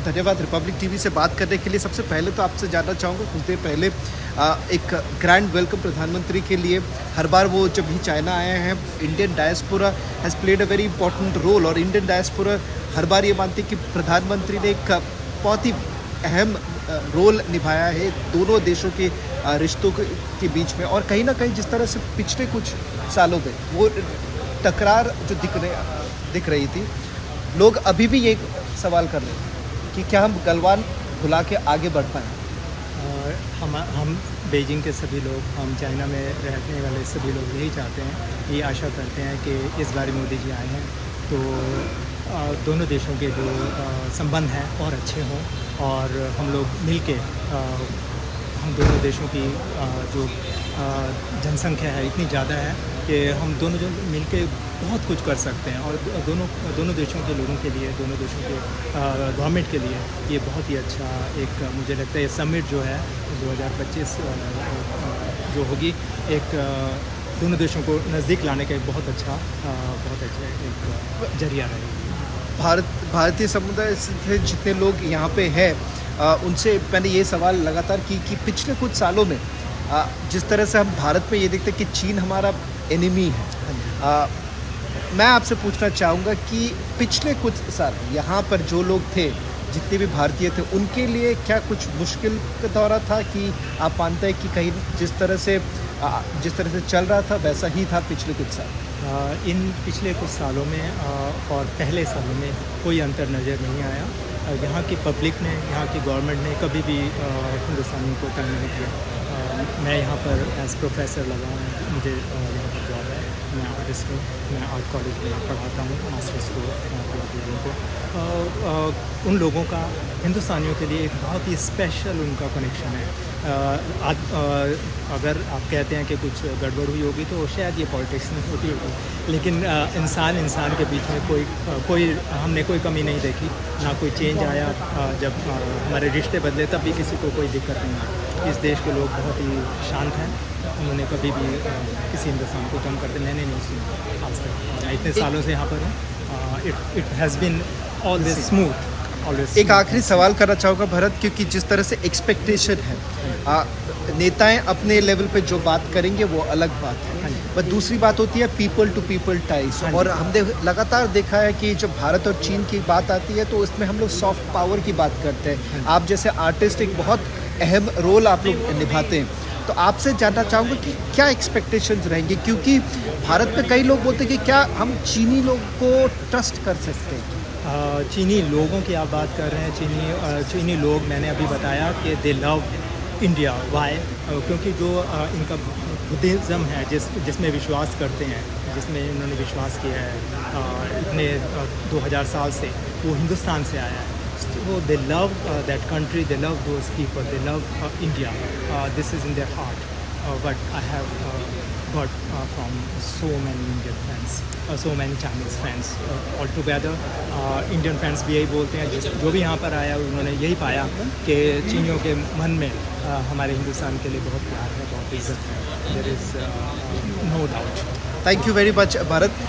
धन्यवाद Republic TV से बात करने के लिए। सबसे पहले तो आपसे जानना चाहूँगा, कुछ देर पहले एक ग्रैंड वेलकम प्रधानमंत्री के लिए। हर बार वो जब भी चाइना आए हैं, Indian diaspora has played a very important role, और इंडियन डायस्पोरा हर बार ये मानती है कि प्रधानमंत्री ने एक बहुत ही अहम रोल निभाया है दोनों देशों के रिश्तों के बीच में। और कहीं ना कहीं जिस तरह से पिछले कुछ सालों में वो टकरार जो दिख रही थी, लोग अभी भी ये सवाल कर रहे हैं कि क्या हम गलवान भुला के आगे बढ़ पाएँ। हम बीजिंग के सभी लोग, हम चाइना में रहने वाले सभी लोग यही चाहते हैं, ये आशा करते हैं कि इस बार मोदी जी आए हैं तो दोनों देशों के जो संबंध हैं और अच्छे हों, और हम लोग मिलके हम दोनों देशों की जो जनसंख्या है इतनी ज़्यादा है कि हम दोनों जो मिलके बहुत कुछ कर सकते हैं, और दोनों देशों के लोगों के लिए, दोनों देशों के गवर्नमेंट के लिए ये बहुत ही अच्छा एक, मुझे लगता है ये समिट जो है 2025 जो होगी, एक दोनों देशों को नज़दीक लाने का एक बहुत अच्छा एक जरिया रहेगा। भारतीय समुदाय से जितने लोग यहाँ पे हैं, उनसे मैंने ये सवाल लगातार कि पिछले कुछ सालों में जिस तरह से हम भारत में ये देखते हैं कि चीन हमारा एनिमी है, मैं आपसे पूछना चाहूँगा कि पिछले कुछ साल यहाँ पर जो लोग थे, जितने भी भारतीय थे, उनके लिए क्या कुछ मुश्किल का दौरा था कि आप मानते हैं कि कहीं जिस तरह से चल रहा था वैसा ही था पिछले कुछ साल? इन पिछले कुछ सालों में और पहले सालों में कोई अंतर नज़र नहीं आया। यहाँ की पब्लिक ने, यहाँ की गवर्नमेंट ने कभी भी हिंदुस्तानियों को तंग नहीं किया। मैं यहाँ पर एज प्रोफेसर लगा हूँ, मुझे यहाँ पर जॉब है, मैं आर्टिस्ट हूँ, मैं आर्ट कॉलेज में पढ़ाता हूँ मास्टर्स को। उन लोगों का हिंदुस्तानियों के लिए एक बहुत ही स्पेशल उनका कनेक्शन है। अगर आप कहते हैं कि कुछ गड़बड़ हुई होगी तो शायद ये पॉलिटिक्स में होती होगी, लेकिन इंसान के बीच में हमने कोई कमी नहीं देखी, ना कोई चेंज आया। जब हमारे रिश्ते बदले तब भी किसी को कोई दिक्कत नहीं आई। इस देश के लोग बहुत ही शांत हैं, उन्होंने कभी भी किसी हिंदुस्तान को कम करते मैंने नहीं सुना आज तक। इतने सालों से यहाँ पर हूँ, it has been always smooth. एक आखिरी सवाल करना चाहूँगा भरत, क्योंकि जिस तरह से एक्सपेक्टेशन है, नेताएं अपने लेवल पे जो बात करेंगे वो अलग बात है, पर दूसरी बात होती है पीपल टू पीपल टाइज। और हमने लगातार देखा है कि जब भारत और चीन की बात आती है तो उसमें हम लोग सॉफ्ट पावर की बात करते हैं। आप जैसे आर्टिस्ट एक बहुत अहम रोल आप लोग निभाते हैं, तो आपसे जानना चाहूँगा कि क्या एक्सपेक्टेशंस रहेंगे, क्योंकि भारत में कई लोग बोलते हैं कि क्या हम चीनी लोग को ट्रस्ट कर सकते हैं? चीनी लोगों की आप बात कर रहे हैं। चीनी लोग, मैंने अभी बताया कि दे लव इंडिया। वाई? क्योंकि जो इनका बुद्धिज़्म है, जिसमें विश्वास करते हैं, जिसमें इन्होंने विश्वास किया है इतने 2000 साल से, वो हिंदुस्तान से आया है। So they love that country, they love those people, they love India. This is in their heart. But I have got from so many Indian friends, so many Chinese friends altogether. Indian friends भी यही बोलते हैं, जो भी यहाँ पर आया उन्होंने यही पाया कि चीनियों के मन में हमारे हिंदुस्तान के लिए बहुत प्यार है, बहुत इज्जत है। There is no doubt. Thank you very much, Bharat.